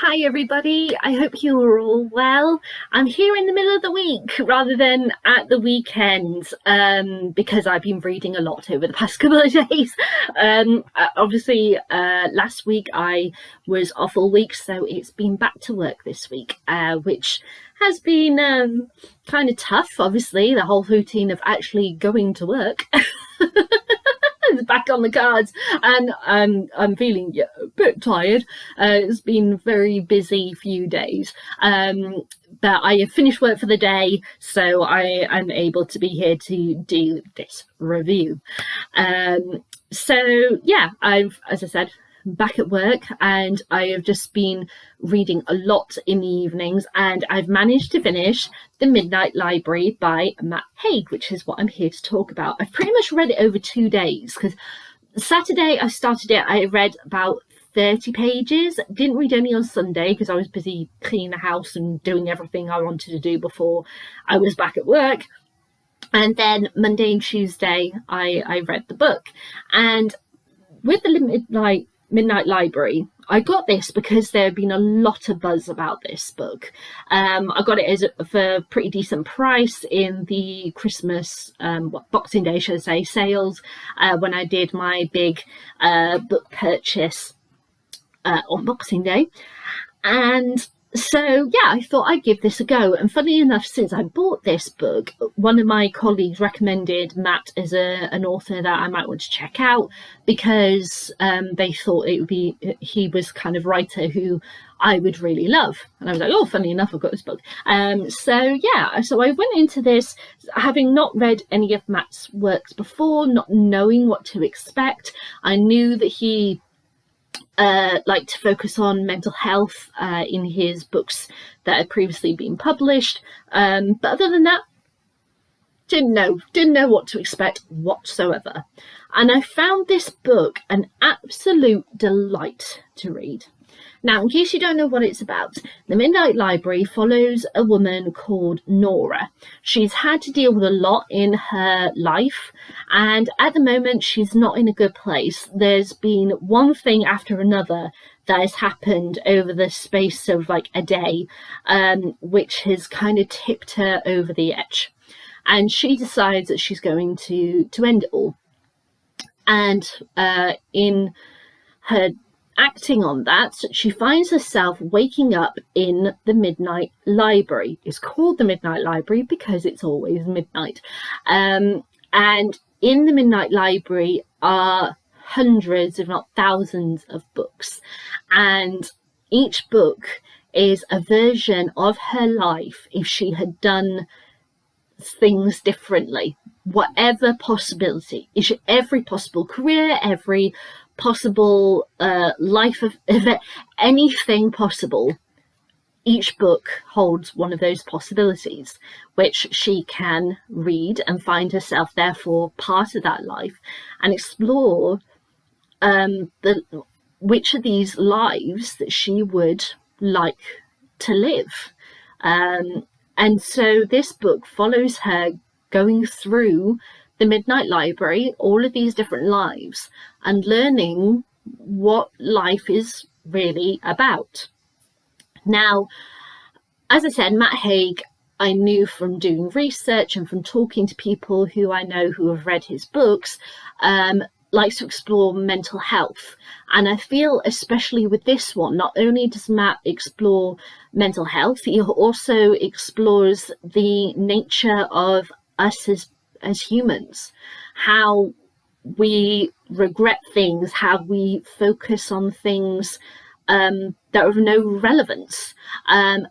Hi everybody, I hope you are all well. I'm here in the middle of the week rather than at the weekend because I've been reading a lot over the past couple of days. Obviously, last week I was off all week, so it's been back to work this week, which has been kind of tough, obviously, the whole routine of actually going to work. Back on the cards, and I'm feeling a bit tired. It's been a very busy few days, but I have finished work for the day, so I am able to be here to do this review. So yeah, as I said, back at work, and I have just been reading a lot in the evenings, and I've managed to finish The Midnight Library by Matt Haig, which is what I'm here to talk about. I've pretty much read it over 2 days, because Saturday I started it, I read about 30 pages. Didn't read any on Sunday because I was busy cleaning the house and doing everything I wanted to do before I was back at work. And then Monday and Tuesday I read the book. And with the Midnight Library, I got this because there had been a lot of buzz about this book. I got it for a pretty decent price in the Christmas, Boxing Day, should I say, sales, when I did my big book purchase on Boxing Day. And so, yeah, I thought I'd give this a go. And funny enough, since I bought this book, one of my colleagues recommended Matt as an author that I might want to check out because they thought he was kind of writer who I would really love. And I was like, oh, funny enough, I've got this book. So I went into this having not read any of Matt's works before, not knowing what to expect. I knew that he like to focus on mental health in his books that had previously been published, but other than that, didn't know what to expect whatsoever. And I found this book an absolute delight to read. Now, in case you don't know what it's about, The Midnight Library follows a woman called Nora. She's had to deal with a lot in her life, and at the moment she's not in a good place. There's been one thing after another that has happened over the space of like a day, which has kind of tipped her over the edge. And she decides that she's going to end it all. And in her acting on that, she finds herself waking up in the Midnight Library. It's called the Midnight Library because it's always midnight. And in the Midnight Library are hundreds, if not thousands, of books. And each book is a version of her life if she had done things differently. Whatever possibility, every possible career, every possible life of anything possible, each book holds one of those possibilities, which she can read and find herself therefore part of that life and explore which of these lives that she would like to live. And so this book follows her going through the Midnight Library, all of these different lives, and learning what life is really about. Now, as I said, Matt Haig, I knew from doing research and from talking to people who I know who have read his books, likes to explore mental health. And I feel, especially with this one, not only does Matt explore mental health, he also explores the nature of us as humans, how we regret things, how we focus on things that are of no relevance,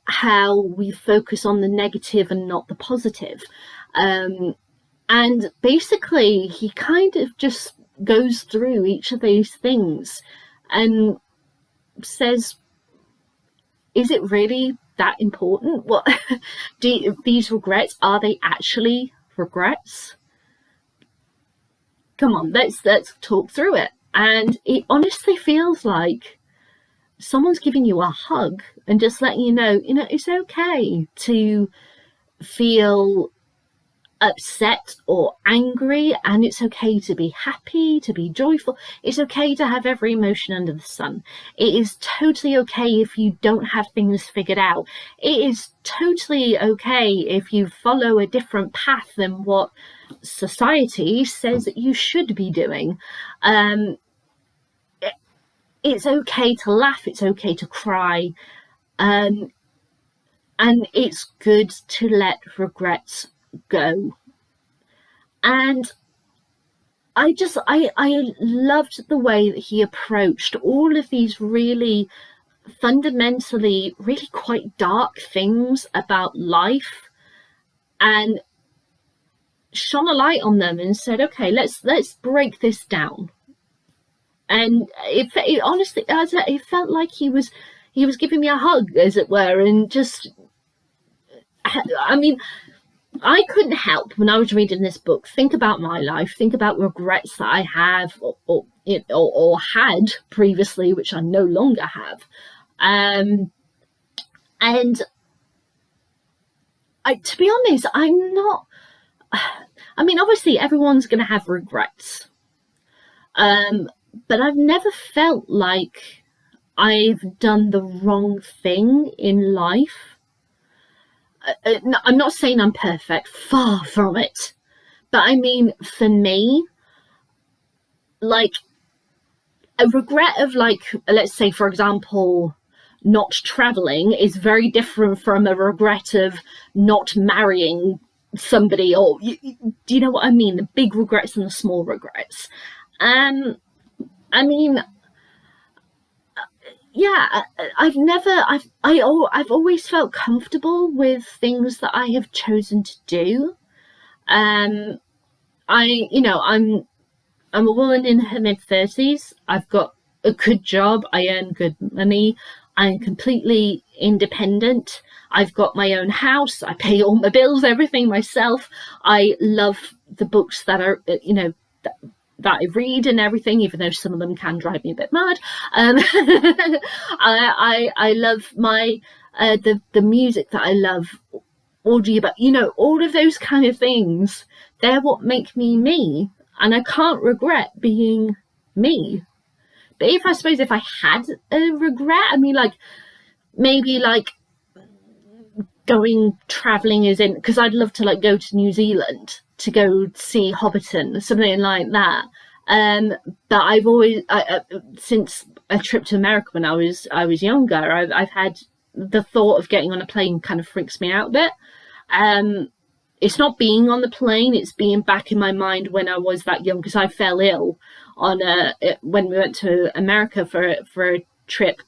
how we focus on the negative and not the positive. And basically, he kind of just goes through each of these things and says, is it really that important? What these regrets, are they actually regrets? Come on, let's talk through it. And it honestly feels like someone's giving you a hug and just letting you know, it's okay to feel upset or angry, and it's okay to be happy, to be joyful. It's okay to have every emotion under the sun. It is totally okay if you don't have things figured out. It is totally okay if you follow a different path than what society says that you should be doing. It's okay to laugh, it's okay to cry, and it's good to let regrets go. And I loved the way that he approached all of these really fundamentally really quite dark things about life, and shone a light on them and said, okay, let's break this down. And it honestly, it felt like he was giving me a hug, as it were, and just, I mean, I couldn't help, when I was reading this book, think about my life, think about regrets that I have or had previously, which I no longer have. And to be honest, I'm not, I mean, obviously everyone's going to have regrets. But I've never felt like I've done the wrong thing in life. I'm not saying I'm perfect, far from it. But I mean, for me, like, a regret of, like, let's say, for example, not traveling is very different from a regret of not marrying somebody, or do you know what I mean? The big regrets and the small regrets. I mean, yeah, I've always felt comfortable with things that I have chosen to do. I'm a woman in her mid-30s. I've got a good job. I earn good money. I'm completely independent. I've got my own house. I pay all my bills, everything myself. I love the books that are, that I read and everything, even though some of them can drive me a bit mad. I love my the music that I love, audio, but all of those kind of things. They're what make me me, and I can't regret being me. But if I had a regret, I mean, like, maybe like going traveling, is in, because I'd love to like go to New Zealand to go see Hobbiton, something like that. But I've always, since a trip to America when I was younger, I've had the thought of getting on a plane kind of freaks me out a bit. It's not being on the plane, it's being back in my mind when I was that young, because I fell ill when we went to America for a trip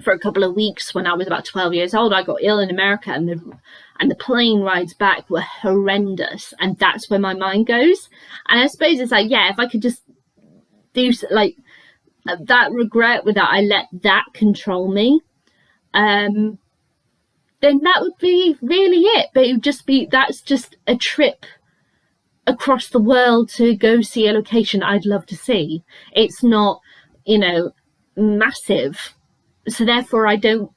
for a couple of weeks when I was about 12 years old. I got ill in America, and the plane rides back were horrendous, and that's where my mind goes. And I suppose it's like, yeah, if I could just do like that regret with that, I let that control me, then that would be really it. But it would just be, that's just a trip across the world to go see a location I'd love to see. It's not, massive. So therefore I don't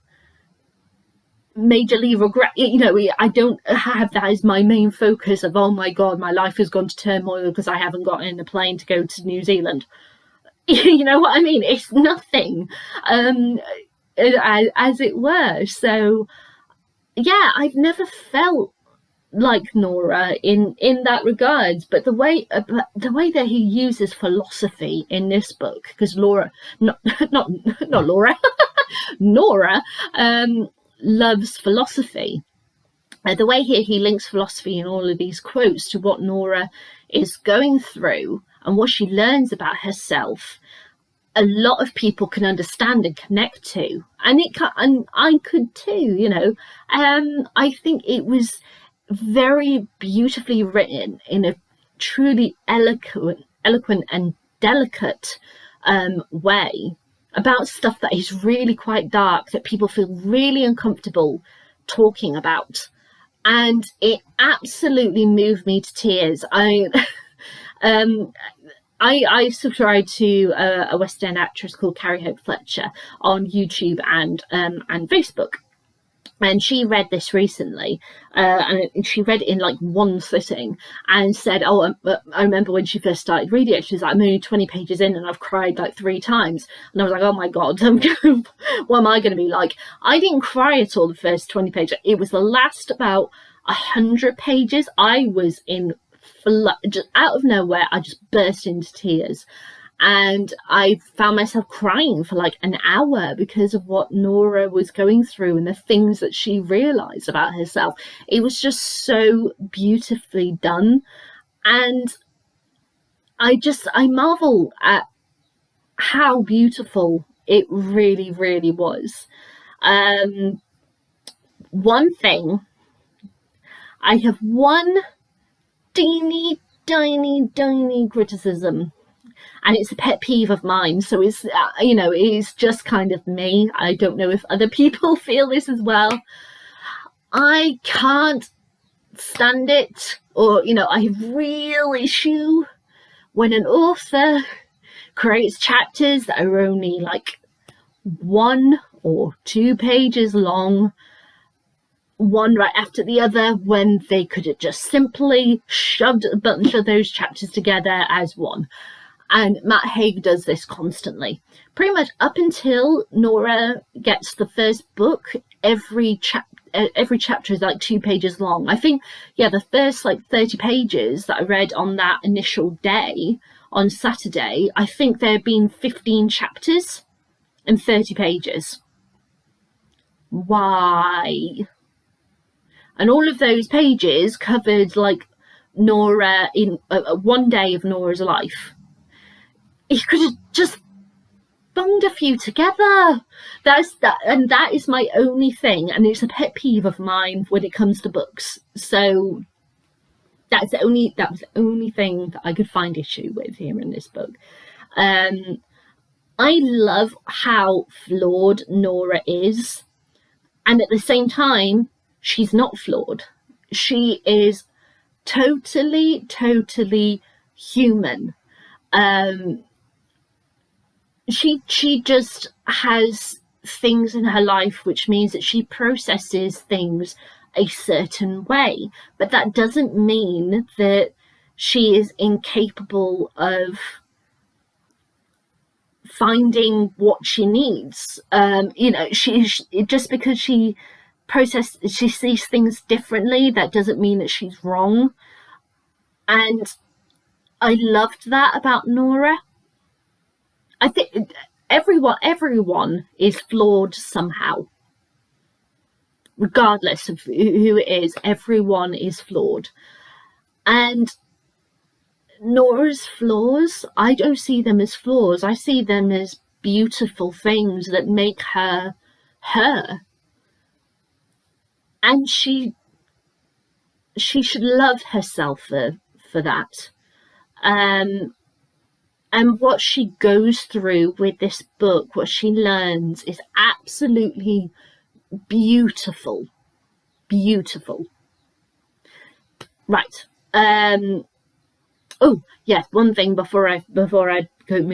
majorly regret, I don't have that as my main focus of, oh my God, my life has gone to turmoil because I haven't gotten in a plane to go to New Zealand. You know what I mean? It's nothing, as it were. So yeah, I've never felt like Nora in that regards, but the way that he uses philosophy in this book, because Nora loves philosophy. The way he links philosophy in all of these quotes to what Nora is going through and what she learns about herself, a lot of people can understand and connect to, and I could too. I think it was very beautifully written in a truly eloquent and delicate way about stuff that is really quite dark, that people feel really uncomfortable talking about. And it absolutely moved me to tears. I subscribe to a West End actress called Carrie Hope Fletcher on YouTube and Facebook. And she read this recently, and she read it in like one sitting and said, oh, I remember when she first started reading it, she was like, I'm only 20 pages in and I've cried like 3 times. And I was like, oh my God, what am I going to be like? I didn't cry at all the first 20 pages. It was the last about 100 pages. I was in just out of nowhere, I just burst into tears. And I found myself crying for like an hour because of what Nora was going through and the things that she realised about herself. It was just so beautifully done. And I marvel at how beautiful it really, really was. One thing, I have one teeny, tiny criticism. And it's a pet peeve of mine, so it's it's just kind of me. I don't know if other people feel this as well. I can't stand it, or I have real issue when an author creates chapters that are only like 1 or 2 pages long, one right after the other, when they could have just simply shoved a bunch of those chapters together as one. And Matt Haig does this constantly. Pretty much up until Nora gets the first book, every chapter is like 2 pages long. I think, the first like 30 pages that I read on that initial day, on Saturday, I think there had been 15 chapters and 30 pages. Why? And all of those pages covered like Nora in one day of Nora's life. You could have just bunged a few together. That is my only thing, and it's a pet peeve of mine when it comes to books. So that was the only thing that I could find issue with here in this book. I love how flawed Nora is, and at the same time, she's not flawed. She is totally human. She just has things in her life which means that she processes things a certain way, but that doesn't mean that she is incapable of finding what she needs. She just because she sees things differently, that doesn't mean that she's wrong. And I loved that about Nora. I think everyone is flawed somehow. Regardless of who it is, everyone is flawed. And Nora's flaws, I don't see them as flaws. I see them as beautiful things that make her her. And she should love herself for that. And what she goes through with this book, what she learns, is absolutely beautiful. Beautiful. Right. Oh, yes, one thing before I move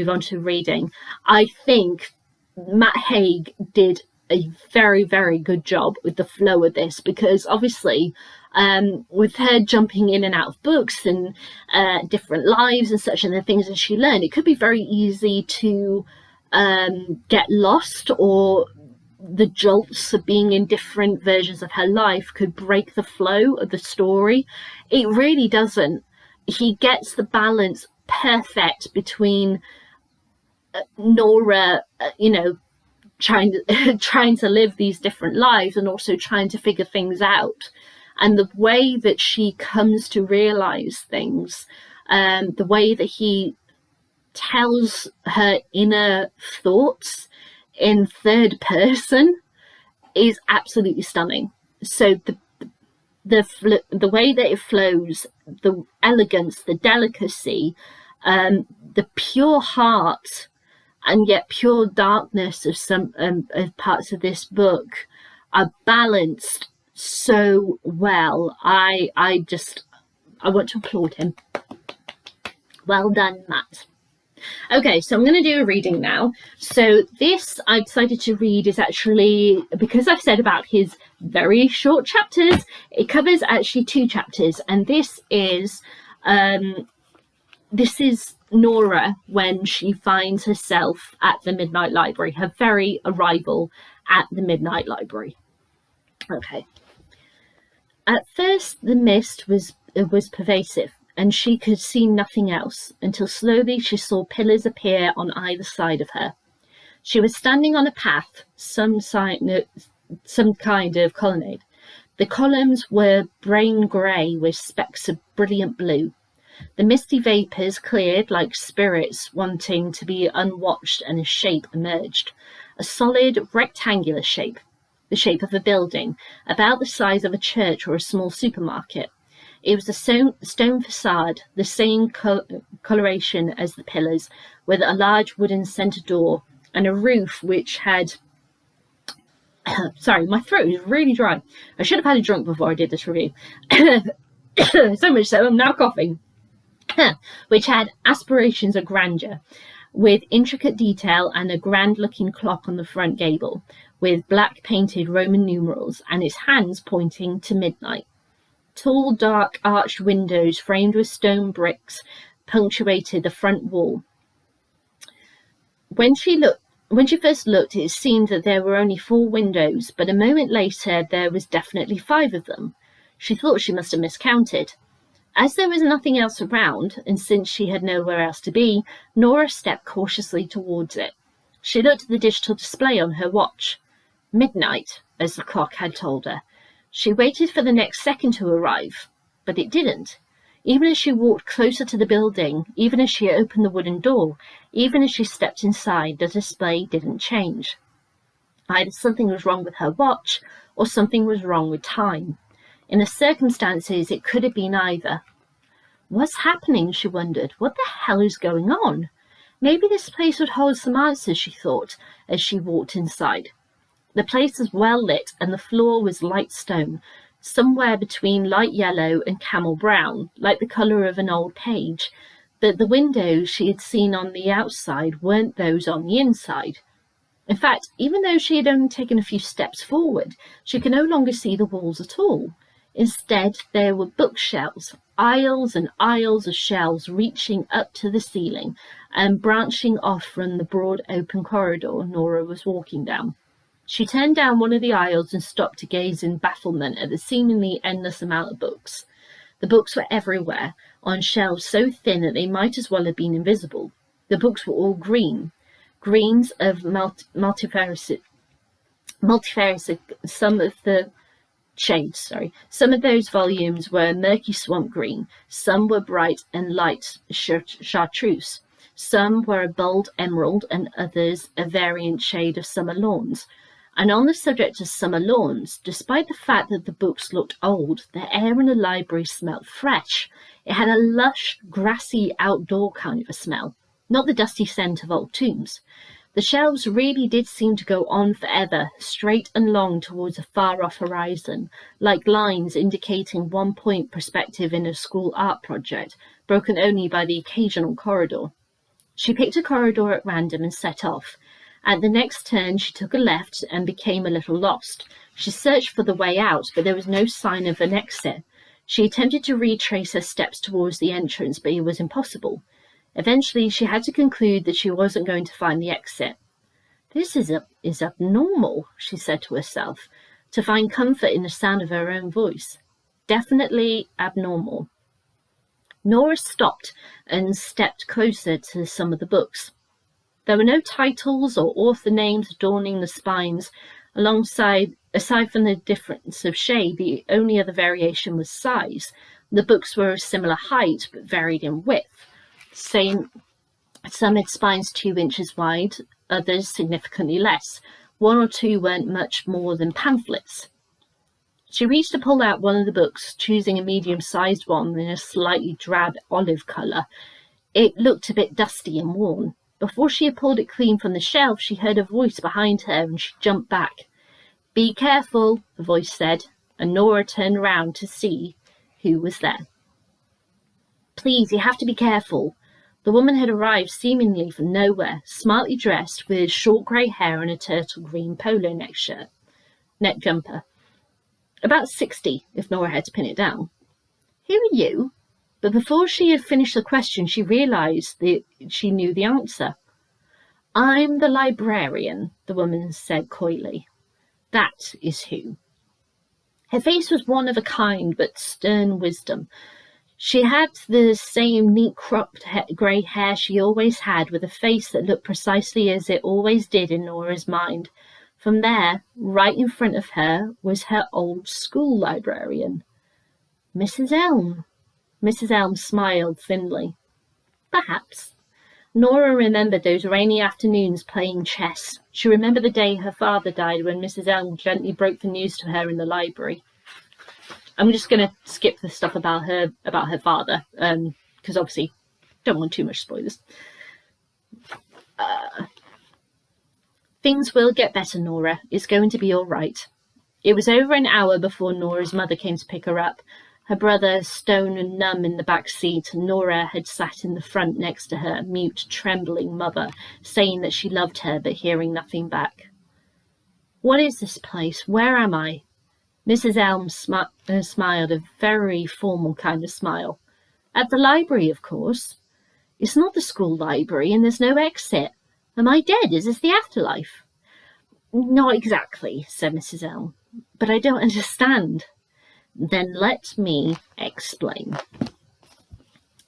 on to reading. I think Matt Haig did a very, very good job with the flow of this, because obviously with her jumping in and out of books and different lives and such, and the things that she learned, it could be very easy to get lost, or the jolts of being in different versions of her life could break the flow of the story. It really doesn't. He gets the balance perfect between Nora, trying to live these different lives and also trying to figure things out, and the way that she comes to realize things, the way that he tells her inner thoughts in third person is absolutely stunning. So the way that it flows, the elegance, the delicacy, the pure heart and yet pure darkness of some parts of this book are balanced so well. I want to applaud him. Well done, Matt. Okay, so I'm going to do a reading now. So this I decided to read is actually, because I've said about his very short chapters, it covers actually 2 chapters, and this is Nora when she finds herself at the Midnight Library, her very arrival at the Midnight Library. Okay. At first, the mist was pervasive, and she could see nothing else, until slowly she saw pillars appear on either side of her. She was standing on a path, some kind of colonnade. The columns were brain grey with specks of brilliant blue. The misty vapours cleared like spirits wanting to be unwatched, and a shape emerged. A solid, rectangular shape, the shape of a building, about the size of a church or a small supermarket. It was a stone facade, the same coloration as the pillars, with a large wooden centre door and a roof which had... Sorry, my throat is really dry. I should have had a drink before I did this review. So much so, I'm now coughing. Which had aspirations of grandeur, with intricate detail and a grand-looking clock on the front gable, with black painted Roman numerals, and its hands pointing to midnight. Tall, dark, arched windows framed with stone bricks punctuated the front wall. When she first looked, it seemed that there were only 4 windows, but a moment later there was definitely 5 of them. She thought she must have miscounted. As there was nothing else around, and since she had nowhere else to be, Nora stepped cautiously towards it. She looked at the digital display on her watch. Midnight, as the clock had told her. She waited for the next second to arrive, but it didn't. Even as she walked closer to the building, even as she opened the wooden door, even as she stepped inside, the display didn't change. Either something was wrong with her watch, or something was wrong with time. In the circumstances, it could have been either. What's happening, she wondered. What the hell is going on? Maybe this place would hold some answers, she thought, as she walked inside. The place was well lit, and the floor was light stone, somewhere between light yellow and camel brown, like the colour of an old page. But the windows she had seen on the outside weren't those on the inside. In fact, even though she had only taken a few steps forward, she could no longer see the walls at all. Instead, there were bookshelves, aisles and aisles of shelves reaching up to the ceiling and branching off from the broad open corridor Nora was walking down. She turned down one of the aisles and stopped to gaze in bafflement at the seemingly endless amount of books. The books were everywhere, on shelves so thin that they might as well have been invisible. The books were all green, greens of multifarious, some of the shades, Some of those volumes were murky swamp green, some were bright and light chartreuse, some were a bold emerald, and others a variant shade of summer lawns. And on the subject of summer lawns, despite the fact that the books looked old, the air in the library smelled fresh. It had a lush, grassy, outdoor kind of a smell, not the dusty scent of old tombs. The shelves really did seem to go on forever, straight and long towards a far-off horizon, like lines indicating one-point perspective in a school art project, broken only by the occasional corridor. She picked a corridor at random and set off. At the next turn, she took a left and became a little lost. She searched for the way out, but there was no sign of an exit. She attempted to retrace her steps towards the entrance, but it was impossible. Eventually, she had to conclude that she wasn't going to find the exit. This is abnormal, she said to herself, to find comfort in the sound of her own voice. Definitely abnormal. Nora stopped and stepped closer to some of the books. There were no titles or author names adorning the spines. Aside from the difference of shade, the only other variation was size. The books were of similar height, but varied in width. Some had spines 2 inches wide, others significantly less. 1 or 2 weren't much more than pamphlets. She reached to pull out one of the books, choosing a medium-sized one in a slightly drab olive colour. It looked a bit dusty and worn. Before she had pulled it clean from the shelf, she heard a voice behind her, and she jumped back. "Be careful," the voice said, and Nora turned round to see who was there. "Please, you have to be careful." The woman had arrived seemingly from nowhere, smartly dressed with short grey hair and a turtle green polo neck jumper. About 60, if Nora had to pin it down. Who are you? But before she had finished the question, she realised that she knew the answer. I'm the librarian, the woman said coyly. That is who. Her face was one of a kind but stern wisdom. She had the same neat cropped grey hair she always had, with a face that looked precisely as it always did in Nora's mind. From there, right in front of her, was her old school librarian. Mrs. Elm. Mrs. Elm smiled thinly. Perhaps. Nora remembered those rainy afternoons playing chess. She remembered the day her father died, when Mrs. Elm gently broke the news to her in the library. I'm just going to skip the stuff about her father, because obviously don't want too much spoilers. Things will get better, Nora. It's going to be all right. It was over an hour before Nora's mother came to pick her up. Her brother, stone and numb, in the back seat, and Nora had sat in the front next to her, mute, trembling mother, saying that she loved her, but hearing nothing back. What is this place? Where am I? Mrs. Elm smiled, a very formal kind of smile. At the library, of course. It's not the school library, and there's no exit. Am I dead? Is this the afterlife? Not exactly, said Mrs. Elm, but I don't understand. Then let me explain.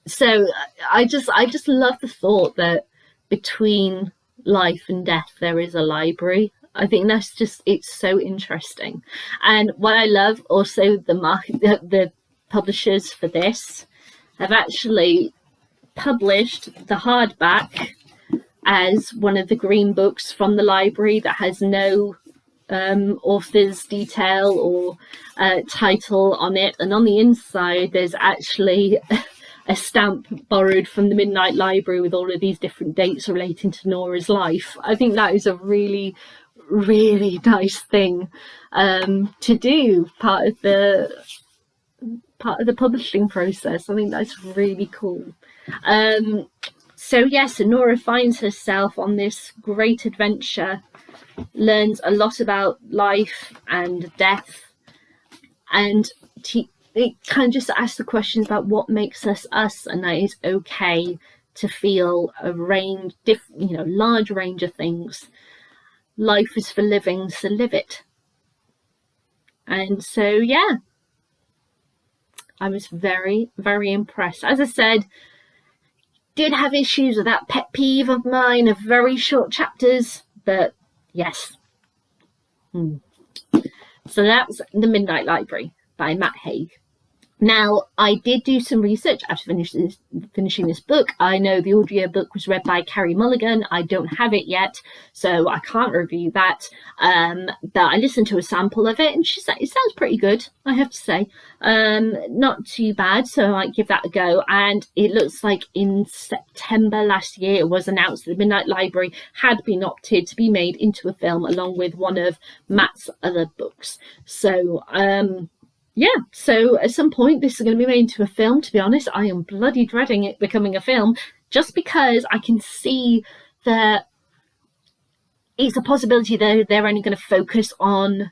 So I just love the thought that between life and death there is a library. I think that's just, it's so interesting. And what I love also, the publishers for this have actually published the hardback as one of the green books from the library that has no author's detail or title on it, and on the inside there's actually a stamp borrowed from the Midnight Library with all of these different dates relating to Nora's life. I think that is a really, really nice thing to do, part of the publishing process. I think that's really cool. So yes, Nora finds herself on this great adventure, learns a lot about life and death, and it kind of just asks the questions about what makes us us, and that it's okay to feel a range, large range of things. Life is for living, so live it. And so yeah, I was very, very impressed. As I said, did have issues with that pet peeve of mine of very short chapters, but yes. So that's The Midnight Library by Matt Haig. Now, I did do some research after finishing this book. I know the audiobook was read by Carrie Mulligan. I don't have it yet, so I can't review that. But I listened to a sample of it, and she said it sounds pretty good, I have to say. Not too bad, so I might give that a go. And it looks like in September last year, it was announced that The Midnight Library had been opted to be made into a film, along with one of Matt's other books. So, yeah, so at some point this is going to be made into a film. To be honest, I am bloody dreading it becoming a film, just because I can see that it's a possibility that they're only going to focus on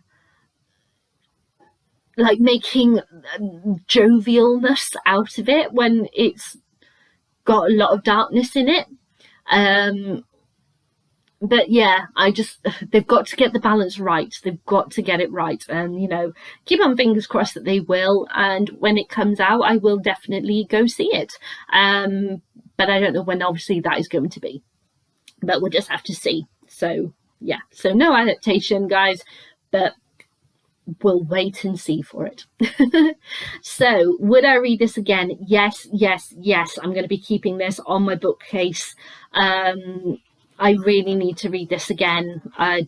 like making jovialness out of it when it's got a lot of darkness in it. But yeah, they've got to get the balance right. They've got to get it right. And, keep on fingers crossed that they will. And when it comes out, I will definitely go see it. But I don't know when, obviously, that is going to be. But we'll just have to see. So, yeah. So no adaptation, guys. But we'll wait and see for it. So, would I read this again? Yes, yes, yes. I'm going to be keeping this on my bookcase. I really need to read this again. I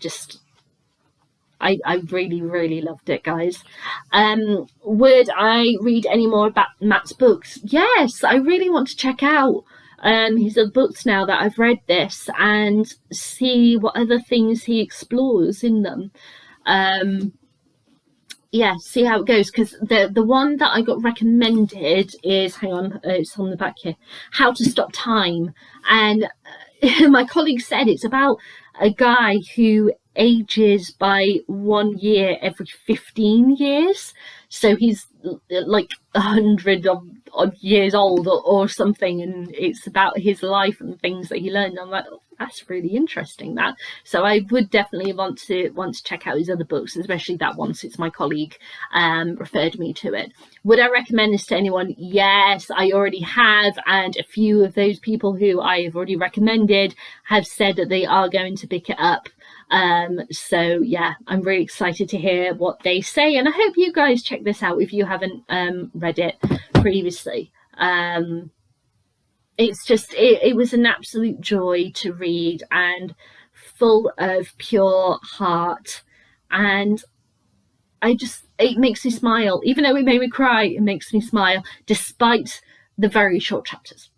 really, really loved it, guys. Would I read any more about Matt's books? Yes, I really want to check out his other books now that I've read this, and see what other things he explores in them. yeah, see how it goes, because the one that I got recommended is, hang on, it's on the back here, How to Stop Time. And my colleague said it's about a guy who ages by 1 year every 15 years. So he's like 100 odd years old, or something, and it's about his life and things that he learned. I'm like, oh, that's really interesting. That, so I would definitely want to check out his other books, especially that one, since my colleague referred me to it. Would I recommend this to anyone? Yes, I already have, and a few of those people who I have already recommended have said that they are going to pick it up. So yeah, I'm really excited to hear what they say, and I hope you guys check this out if you haven't read it previously. It's just, it was an absolute joy to read, and full of pure heart, and it makes me smile. Even though it made me cry, it makes me smile despite the very short chapters.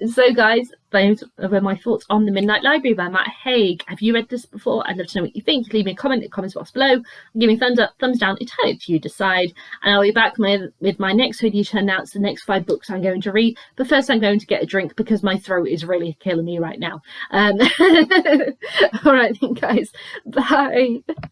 So guys, those were my thoughts on The Midnight Library by Matt Haig. Have you read this before? I'd love to know what you think. Leave me a comment in the comments box below. Give me a thumbs up, thumbs down, entirely to you decide. And I'll be back with my next video to announce the next 5 books I'm going to read. But first I'm going to get a drink because my throat is really killing me right now. All right then guys, bye.